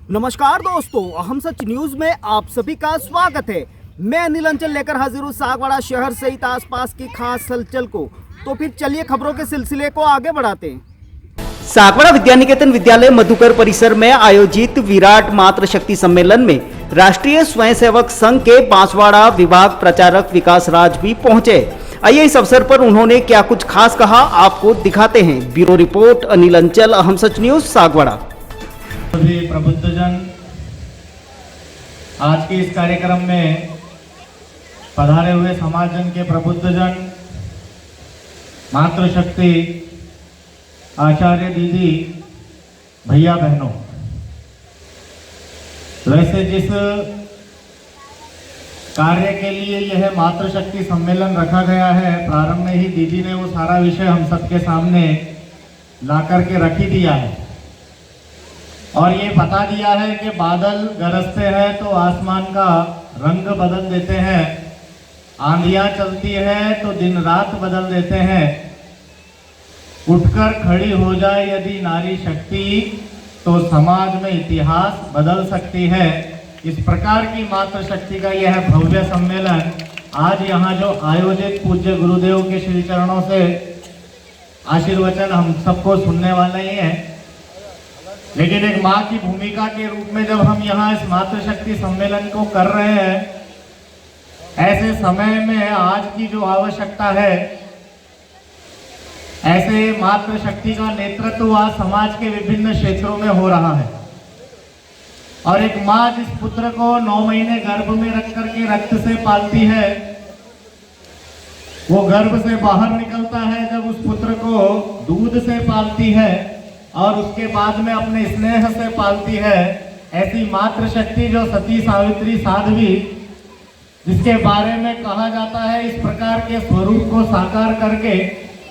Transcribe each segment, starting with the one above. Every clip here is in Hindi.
नमस्कार दोस्तों, हम सच न्यूज में आप सभी का स्वागत है। मैं अनिल अंचल लेकर हाजिर हूँ सागवाड़ा शहर सहित आसपास की खास हलचल को। तो फिर चलिए खबरों के सिलसिले को आगे बढ़ाते हैं। सागवाड़ा विद्यानिकेतन विद्यालय मधुकर परिसर में आयोजित विराट मातृशक्ति सम्मेलन में राष्ट्रीय स्वयंसेवक संघ के बांसवाड़ा विभाग प्रचारक विकास राज भी पहुंचे। आइए इस अवसर पर उन्होंने क्या कुछ खास कहा, आपको दिखाते हैं। ब्यूरो रिपोर्ट अनिल अंचल, हम सच न्यूज सागवाड़ा। सभी प्रबुद्धजन, आज के इस कार्यक्रम में पधारे हुए समाजजन के प्रबुद्धजन, मातृशक्ति आचार्य दीदी, भैया बहनों, वैसे जिस कार्य के लिए यह मातृशक्ति सम्मेलन रखा गया है, प्रारंभ में ही दीदी ने वो सारा विषय हम सबके सामने ला करके रख ही दिया है और ये बता दिया है कि बादल गरजते हैं तो आसमान का रंग बदल देते हैं, आंधियां चलती है तो दिन रात बदल देते हैं, उठकर खड़ी हो जाए यदि नारी शक्ति तो समाज में इतिहास बदल सकती है। इस प्रकार की मातृशक्ति का यह भव्य सम्मेलन आज यहाँ जो आयोजित पूज्य गुरुदेव के श्री चरणों से आशीर्वचन हम सबको सुनने वाले ही हैं। लेकिन एक माँ की भूमिका के रूप में जब हम यहाँ इस मातृशक्ति सम्मेलन को कर रहे हैं, ऐसे समय में आज की जो आवश्यकता है, ऐसे मातृशक्ति का नेतृत्व आज समाज के विभिन्न क्षेत्रों में हो रहा है। और एक माँ जिस पुत्र को 9 महीने गर्भ में रख करके रक्त से पालती है, वो गर्भ से बाहर निकलता है जब उस पुत्र को दूध से पालती है और उसके बाद में अपने स्नेह से पालती है। ऐसी मातृशक्ति जो सती सावित्री साध्वी, जिसके बारे में कहा जाता है, इस प्रकार के स्वरूप को साकार करके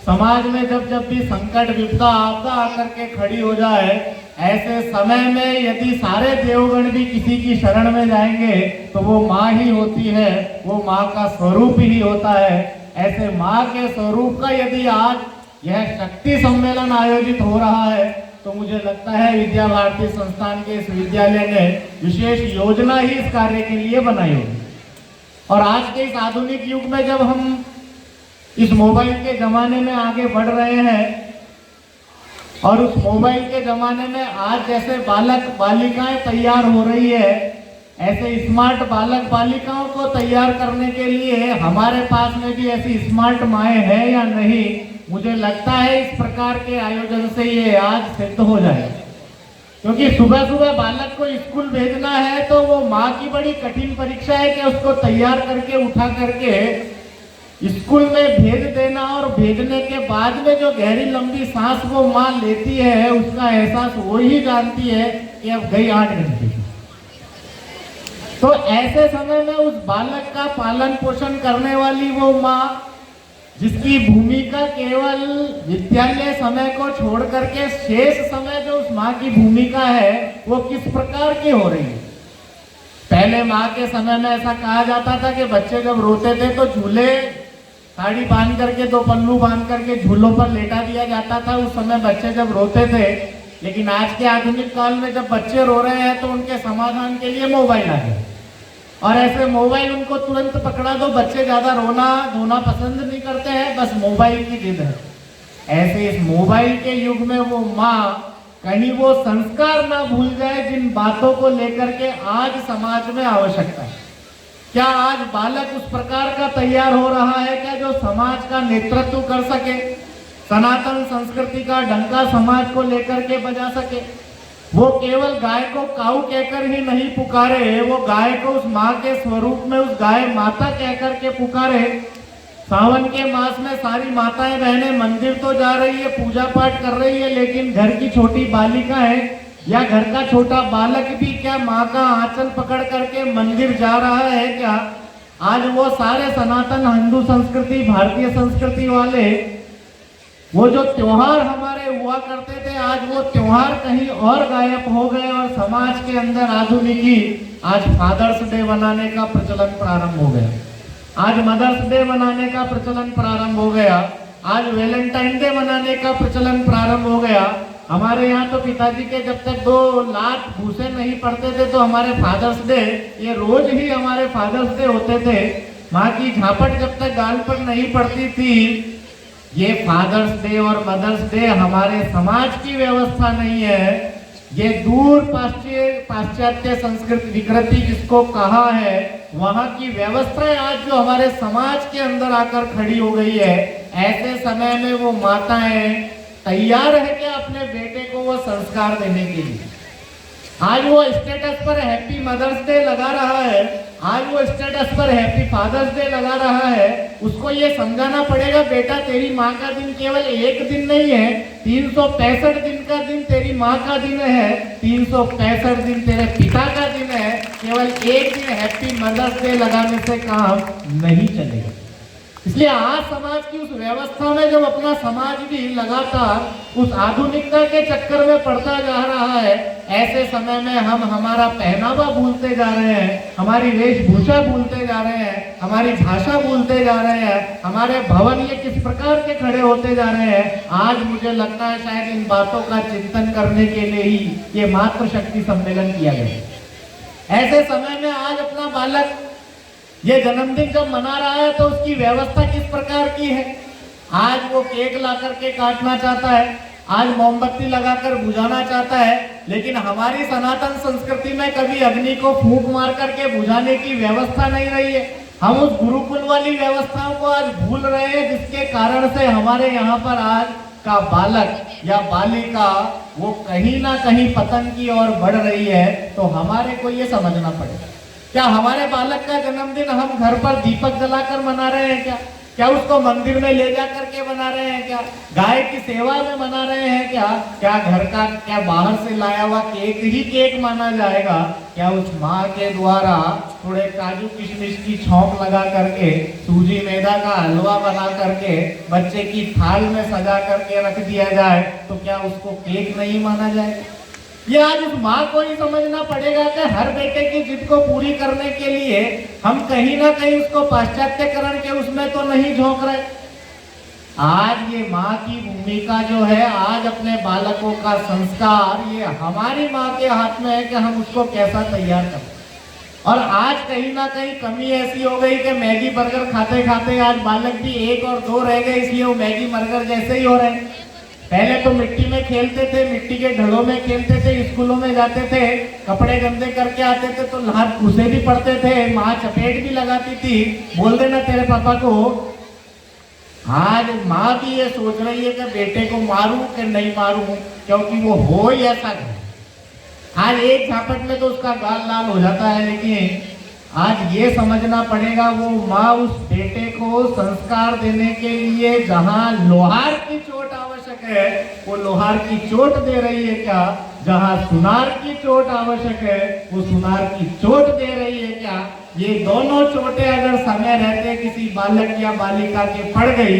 समाज में जब जब भी संकट विपदा आपदा आकर के खड़ी हो जाए, ऐसे समय में यदि सारे देवगण भी किसी की शरण में जाएंगे तो वो माँ ही होती है, वो माँ का स्वरूप ही होता है। ऐसे माँ के स्वरूप का यदि आज यह शक्ति सम्मेलन आयोजित हो रहा है तो मुझे लगता है विद्या भारती संस्थान के इस विद्यालय ने विशेष योजना ही इस कार्य के लिए बनाई होगी। और आज के इस आधुनिक युग में जब हम इस मोबाइल के जमाने में आगे बढ़ रहे हैं और उस मोबाइल के जमाने में आज जैसे बालक बालिकाएं तैयार हो रही है, ऐसे स्मार्ट बालक बालिकाओं को तैयार करने के लिए हमारे पास में भी ऐसी स्मार्ट माएँ हैं या नहीं, मुझे लगता है इस प्रकार के आयोजन से ये आज सिद्ध हो जाए। क्योंकि सुबह सुबह बालक को स्कूल भेजना है तो वो माँ की बड़ी कठिन परीक्षा है कि उसको तैयार करके उठा करके स्कूल में भेज देना, और भेजने के बाद में जो गहरी लंबी सांस वो माँ लेती है, उसका एहसास वो ही जानती है कि अब गई 8 घंटे। तो ऐसे समय में उस बालक का पालन पोषण करने वाली वो माँ, जिसकी भूमिका केवल विद्यालय समय को छोड़ करके शेष समय जो उस माँ की भूमिका है वो किस प्रकार की हो रही है। पहले माँ के समय में ऐसा कहा जाता था कि बच्चे जब रोते थे तो झूले साड़ी बांध करके, 2 पल्लू बांध करके झूलों पर लेटा दिया जाता था, उस समय बच्चे जब रोते थे। लेकिन आज के आधुनिक काल में जब बच्चे रो रहे हैं तो उनके समाधान के लिए मोबाइल आ गया, और ऐसे मोबाइल उनको तुरंत पकड़ा दो, बच्चे ज्यादा रोना धोना पसंद नहीं करते हैं, बस मोबाइल की जिद है। ऐसे इस मोबाइल के युग में वो माँ कहीं वो संस्कार ना भूल जाए जिन बातों को लेकर के आज समाज में आवश्यकता है। क्या आज बालक उस प्रकार का तैयार हो रहा है क्या जो समाज का नेतृत्व कर सके, सनातन संस्कृति का डंका समाज को लेकर के बजा सके? वो केवल गाय को काऊ कहकर ही नहीं पुकारे, वो गाय को उस माँ के स्वरूप में उस गाय माता कहकर के पुकारे। सावन के मास में सारी माताएं बहनें मंदिर तो जा रही है, पूजा पाठ कर रही है, लेकिन घर की छोटी बालिका है या घर का छोटा बालक भी क्या माँ का आंचल पकड़ करके मंदिर जा रहा है क्या? आज वो सारे सनातन हिंदू संस्कृति, भारतीय संस्कृति वाले वो जो त्योहार हमारे हुआ करते थे, आज वो त्योहार कहीं और गायब हो गए और समाज के अंदर आधुनिकी आज फादर्स डे मनाने का प्रचलन प्रारंभ हो गया, आज मदर्स डे मनाने का प्रचलन प्रारंभ हो गया, आज वैलेंटाइन डे मनाने का प्रचलन प्रारंभ हो गया। हमारे यहाँ तो पिताजी के जब तक 2 लाख भूसे नहीं पड़ते थे तो हमारे फादर्स डे, ये रोज ही हमारे फादर्स डे होते थे। माँ की झापट जब तक गाल पर नहीं पड़ती थी, ये फादर्स डे और मदर्स डे हमारे समाज की व्यवस्था नहीं है। ये दूर पाश्चात्य संस्कृति विकृति जिसको कहा है, वहां की व्यवस्थाएं आज जो हमारे समाज के अंदर आकर खड़ी हो गई है। ऐसे समय में वो माताएं तैयार है क्या अपने बेटे को वो संस्कार देने के लिए? आज वो स्टेटस पर हैप्पी मदर्स डे लगा रहा है, आज वो स्टेटस पर हैप्पी फादर्स डे लगा रहा है। उसको ये समझाना पड़ेगा, बेटा तेरी माँ का दिन केवल एक दिन नहीं है, 365 दिन का दिन तेरी माँ का दिन है, 365 दिन तेरे पिता का दिन है। केवल एक दिन हैप्पी मदर्स डे लगाने से काम नहीं चलेगा। इसलिए आज समाज की उस व्यवस्था में जब अपना समाज भी लगातार उस आधुनिकता के चक्कर में पड़ता जा रहा है, ऐसे समय में हम हमारा पहनावा भूलते जा रहे हैं, हमारी वेशभूषा भूलते जा रहे हैं, हमारी भाषा भूलते जा रहे हैं, हमारे भवन ये किस प्रकार के खड़े होते जा रहे हैं। आज मुझे लगता है शायद इन बातों का चिंतन करने के लिए ही ये मातृशक्ति सम्मेलन किया गया। ऐसे समय में आज अपना बालक ये जन्मदिन जब मना रहा है तो उसकी व्यवस्था किस प्रकार की है। आज वो केक ला करके काटना चाहता है, आज मोमबत्ती लगाकर बुझाना चाहता है, लेकिन हमारी सनातन संस्कृति में कभी अग्नि को फूंक मार करके बुझाने की व्यवस्था नहीं रही है। हम उस गुरुकुल वाली व्यवस्थाओं को आज भूल रहे हैं, जिसके कारण से हमारे यहाँ पर आज का बालक या बालिका वो कहीं ना कहीं पतन की ओर बढ़ रही है। तो हमारे को ये समझना पड़ेगा, क्या हमारे बालक का जन्मदिन हम घर पर दीपक जलाकर मना रहे हैं क्या? क्या उसको मंदिर में ले जा करके मना रहे हैं क्या? गाय की सेवा में मना रहे हैं क्या? क्या घर का, क्या बाहर से लाया हुआ केक ही केक माना जाएगा? क्या उस माँ के द्वारा थोड़े काजू किशमिश की छौंक लगा करके, सूजी मैदा का हलवा बना करके बच्चे की थाल में सजा करके रख दिया जाए तो क्या उसको केक नहीं माना जाएगा? ये आज उस माँ को ही समझना पड़ेगा कि हर बेटे की जिद को पूरी करने के लिए हम कहीं ना कहीं उसको पाश्चात्यकरण के उसमें तो नहीं झोंक रहे। आज ये माँ की भूमिका जो है, आज अपने बालकों का संस्कार ये हमारी माँ के हाथ में है कि हम उसको कैसा तैयार करें। और आज कहीं ना कहीं कमी ऐसी हो गई कि मैगी बर्गर खाते खाते आज बालक भी 1 और 2 रह गए, इसलिए वो मैगी बर्गर जैसे ही हो रहे हैं। पहले तो मिट्टी में खेलते थे, मिट्टी के ढलों में खेलते थे, स्कूलों में जाते थे, कपड़े गंदे करके आते थे तो हाथ घुसे भी पड़ते थे, माँ चपेट भी लगाती थी, बोल देना तेरे पापा को। आज माँ भी ये सोच रही है कि बेटे को मारूं कि नहीं मारूं, क्योंकि वो हो ही ऐसा है। आज एक झापट में तो उसका गाल लाल हो जाता है, लेकिन आज ये समझना पड़ेगा वो माँ उस बेटे को संस्कार देने के लिए जहां लोहार की चोट आवश्यक है वो लोहार की चोट दे रही है क्या? जहां सुनार की चोट आवश्यक है वो सुनार की चोट दे रही है क्या? ये दोनों चोटें अगर समय रहते किसी बालक या बालिका के पड़ गई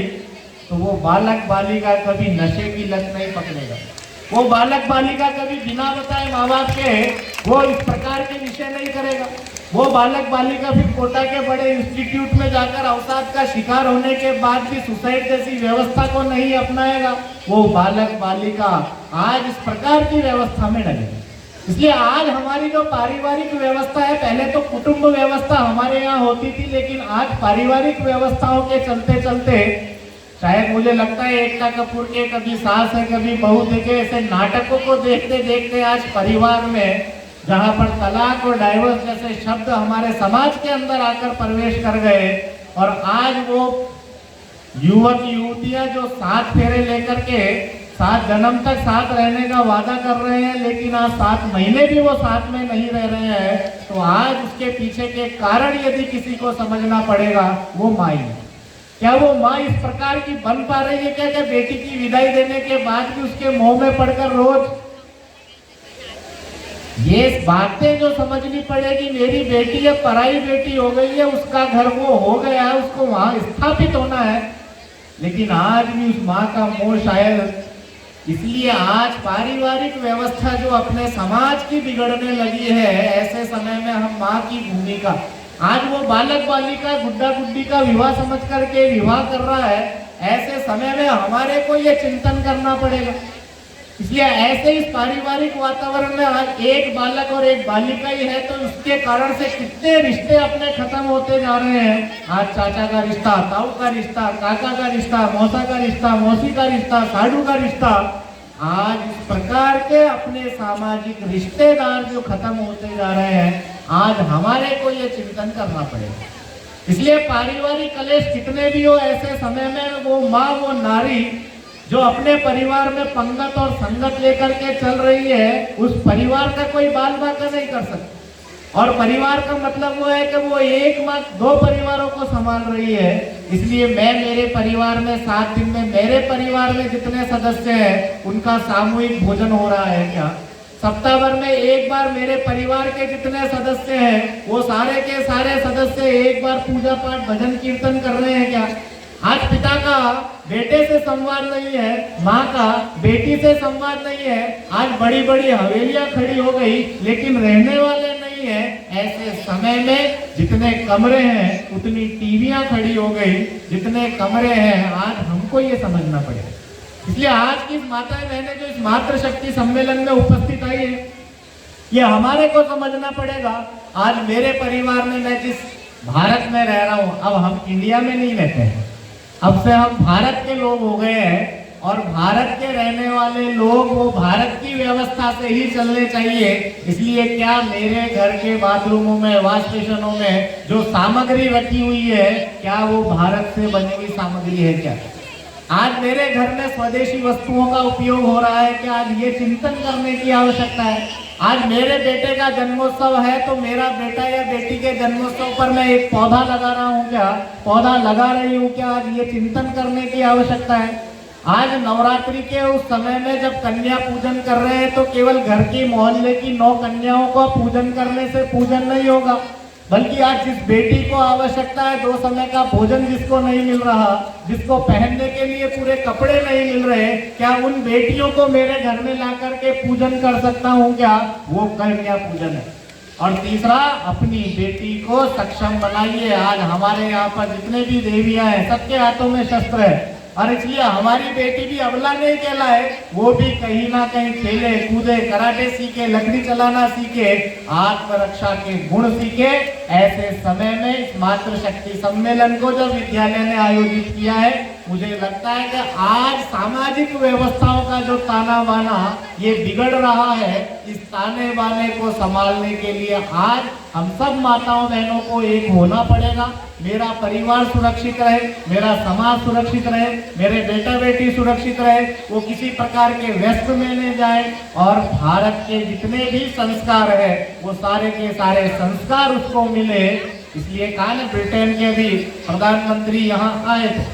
तो वो बालक बालिका कभी नशे की लत नहीं पकड़ेगा। वो बालक बालिका कभी बिना बताए माँ बाप के वो इस प्रकार के विषय नहीं करेगा। वो बालक बालिका फिर कोटा के बड़े इंस्टीट्यूट में जाकर अवसाद का शिकार होने के बाद भी सुसाइड जैसी व्यवस्था को नहीं अपनाएगा। वो बालक बालिका आज इस प्रकार की व्यवस्था में डलेगा। इसलिए आज हमारी जो पारिवारिक व्यवस्था है, पहले तो कुटुंब व्यवस्था हमारे यहाँ होती थी, लेकिन आज पारिवारिक व्यवस्थाओं के चलते चलते शायद मुझे लगता है एकता कपूर के कभी सास है कभी बहू देखे ऐसे नाटकों को देखते देखते आज परिवार में जहां पर तलाक और डाइवोर्स जैसे शब्द हमारे समाज के अंदर आकर प्रवेश कर गए, और आज वो युवक युवतियां जो 7 फेरे लेकर के 7 जन्म तक साथ रहने का वादा कर रहे हैं, लेकिन आज 7 महीने भी वो साथ में नहीं रह रहे हैं, तो आज उसके पीछे के कारण यदि किसी को समझना पड़ेगा वो माँ ही। क्या वो माँ इस प्रकार की बन पा रही है क्या बेटी की विदाई देने के बाद भी उसके मुंह में पड़कर रोज ये बातें जो समझनी पड़ेगी, मेरी बेटी है पराई बेटी हो गई है, उसका घर वो हो गया है, उसको वहां स्थापित होना है, लेकिन आज भी उस माँ का मोह शायद, इसलिए आज पारिवारिक व्यवस्था जो अपने समाज की बिगड़ने लगी है, ऐसे समय में हम माँ की भूमिका, आज वो बालक बालिका गुड्डा गुड्डी का विवाह समझ करके विवाह कर रहा है, ऐसे समय में हमारे को ये चिंतन करना पड़ेगा। इसलिए ऐसे इस पारिवारिक वातावरण में आज एक बालक और एक बालिका ही है, तो उसके कारण से कितने रिश्ते अपने खत्म होते जा रहे हैं। आज चाचा का रिश्ता, ताऊ का रिश्ता, काका का रिश्ता, मौसा का रिश्ता, मौसी का रिश्ता, साडू का रिश्ता, आज इस प्रकार के अपने सामाजिक रिश्तेदार जो खत्म होते जा रहे हैं, आज हमारे को ये चिंतन करना पड़ेगा। इसलिए पारिवारिक कलेश कितने भी हो, ऐसे समय में वो माँ, वो नारी जो अपने परिवार में पंगत और संगत लेकर के चल रही है, उस परिवार का कोई बाल बाका नहीं कर सकता। और परिवार का मतलब वो है कि वो एक माँ दो परिवारों को संभाल रही है। इसलिए मैं मेरे परिवार में 7 दिन में मेरे परिवार में जितने सदस्य हैं उनका सामूहिक भोजन हो रहा है क्या? सप्ताह भर में एक बार मेरे परिवार के जितने सदस्य हैं वो सारे के सारे सदस्य एक बार पूजा पाठ भजन कीर्तन कर रहे हैं क्या? आज पिता का बेटे से संवाद नहीं है, माँ का बेटी से संवाद नहीं है, आज बड़ी बड़ी हवेलियां खड़ी हो गई लेकिन रहने वाले नहीं है। ऐसे समय में जितने कमरे हैं उतनी टीवियां खड़ी हो गई, जितने कमरे हैं, आज हमको ये समझना पड़ेगा। इसलिए आज की माताएं बहनें जो इस मातृशक्ति सम्मेलन में उपस्थित आई है, ये हमारे को समझना पड़ेगा। आज मेरे परिवार में मैं जिस भारत में रह रहा हूँ, अब हम इंडिया में नहीं रहते हैं, अब से हम भारत के लोग हो गए हैं और भारत के रहने वाले लोग वो भारत की व्यवस्था से ही चलने चाहिए। इसलिए क्या मेरे घर के बाथरूमों में, वॉश स्टेशनों में जो सामग्री रखी हुई है, क्या वो भारत से बनी हुई सामग्री है क्या? आज मेरे घर में स्वदेशी वस्तुओं का उपयोग हो रहा है क्या? आज ये चिंतन करने की आवश्यकता है। आज मेरे बेटे का जन्मोत्सव है तो मेरा बेटा या बेटी के जन्मोत्सव पर मैं एक पौधा लगा रहा हूँ क्या? पौधा लगा रही हूँ क्या? आज ये चिंतन करने की आवश्यकता है। आज नवरात्रि के उस समय में जब कन्या पूजन कर रहे हैं तो केवल घर की मोहल्ले की 9 कन्याओं को पूजन करने से पूजन नहीं होगा, बल्कि आज जिस बेटी को आवश्यकता है 2 समय का भोजन जिसको नहीं मिल रहा, जिसको पहनने के लिए पूरे कपड़े नहीं मिल रहे, क्या उन बेटियों को मेरे घर में ला करके पूजन कर सकता हूँ क्या? वो कन्या पूजन है। और तीसरा, अपनी बेटी को सक्षम बनाइए। आज हमारे यहाँ पर जितने भी देवियां हैं सबके हाथों में शस्त्र है, और इसलिए हमारी बेटी भी अबला नहीं कहलाए, वो भी कहीं ना कहीं खेले कूदे, कराटे सीखे, लकड़ी चलाना सीखे, आत्मरक्षा के गुण सीखे। ऐसे समय में इस मातृशक्ति सम्मेलन को जो विद्यालय ने आयोजित किया है, मुझे लगता है कि आज सामाजिक व्यवस्थाओं का जो ताना बाना ये बिगड़ रहा है, इस ताने बाने को संभालने के लिए आज हम सब माताओं बहनों को एक होना पड़ेगा। मेरा परिवार सुरक्षित रहे, मेरा समाज सुरक्षित रहे, मेरे बेटा बेटी सुरक्षित रहे, वो किसी प्रकार के व्यस्त में नहीं जाए, और भारत के जितने भी संस्कार है वो सारे के सारे संस्कार उसको मिले। इसलिए कहा ना, ब्रिटेन के भी प्रधानमंत्री यहाँ आए थे,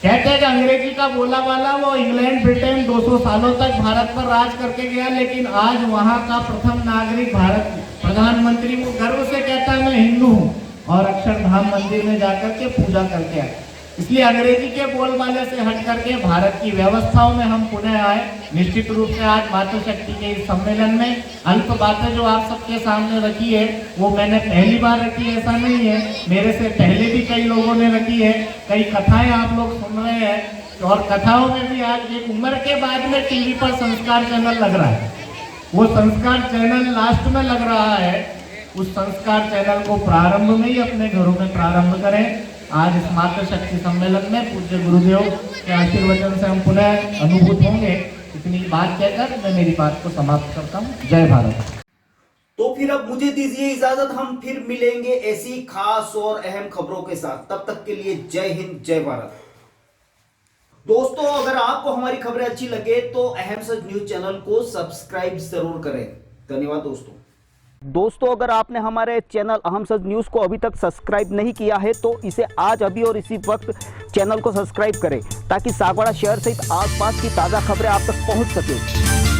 कहते हैं कि अंग्रेजी का बोला वाला वो इंग्लैंड ब्रिटेन 200 सालों तक भारत पर राज करके गया, लेकिन आज वहाँ का प्रथम नागरिक भारत प्रधानमंत्री वो गर्व से कहता है मैं हिंदू हूँ, और अक्षरधाम मंदिर में जाकर के पूजा करके आए। इसलिए अंग्रेजी के बोलबाले से हट करके भारत की व्यवस्थाओं में हम पुनः आए। निश्चित रूप से आज मातृशक्ति के इस सम्मेलन में अल्प बातें जो आप सबके सामने रखी है वो मैंने पहली बार रखी, ऐसा नहीं है, मेरे से पहले भी कई लोगों ने रखी है। कई कथाएं आप लोग सुन रहे हैं, और कथाओं में भी आज एक उम्र के बाद में टीवी पर संस्कार चैनल लग रहा है, वो संस्कार चैनल लास्ट में लग रहा है। उस संस्कार चैनल को प्रारंभ में ही अपने घरों में प्रारंभ करें। आज इस मातृशक्ति सम्मेलन में पूज्य गुरुदेव के आशीर्वचन से हम पुनः अनुभूत होंगे। इतनी बात कहकर मैं मेरी बात को समाप्त करता हूँ। जय भारत। तो फिर अब मुझे दीजिए इजाजत, हम फिर मिलेंगे ऐसी खास और अहम खबरों के साथ। तब तक के लिए जय हिंद, जय भारत। दोस्तों, अगर आपको हमारी खबरें अच्छी लगे तो अहम सच न्यूज चैनल को सब्सक्राइब जरूर करें। धन्यवाद दोस्तों, अगर आपने हमारे चैनल अहम सच न्यूज को अभी तक सब्सक्राइब नहीं किया है तो इसे आज अभी और इसी वक्त चैनल को सब्सक्राइब करें, ताकि सागवाड़ा शहर सहित आसपास की ताजा खबरें आप तक पहुंच सके।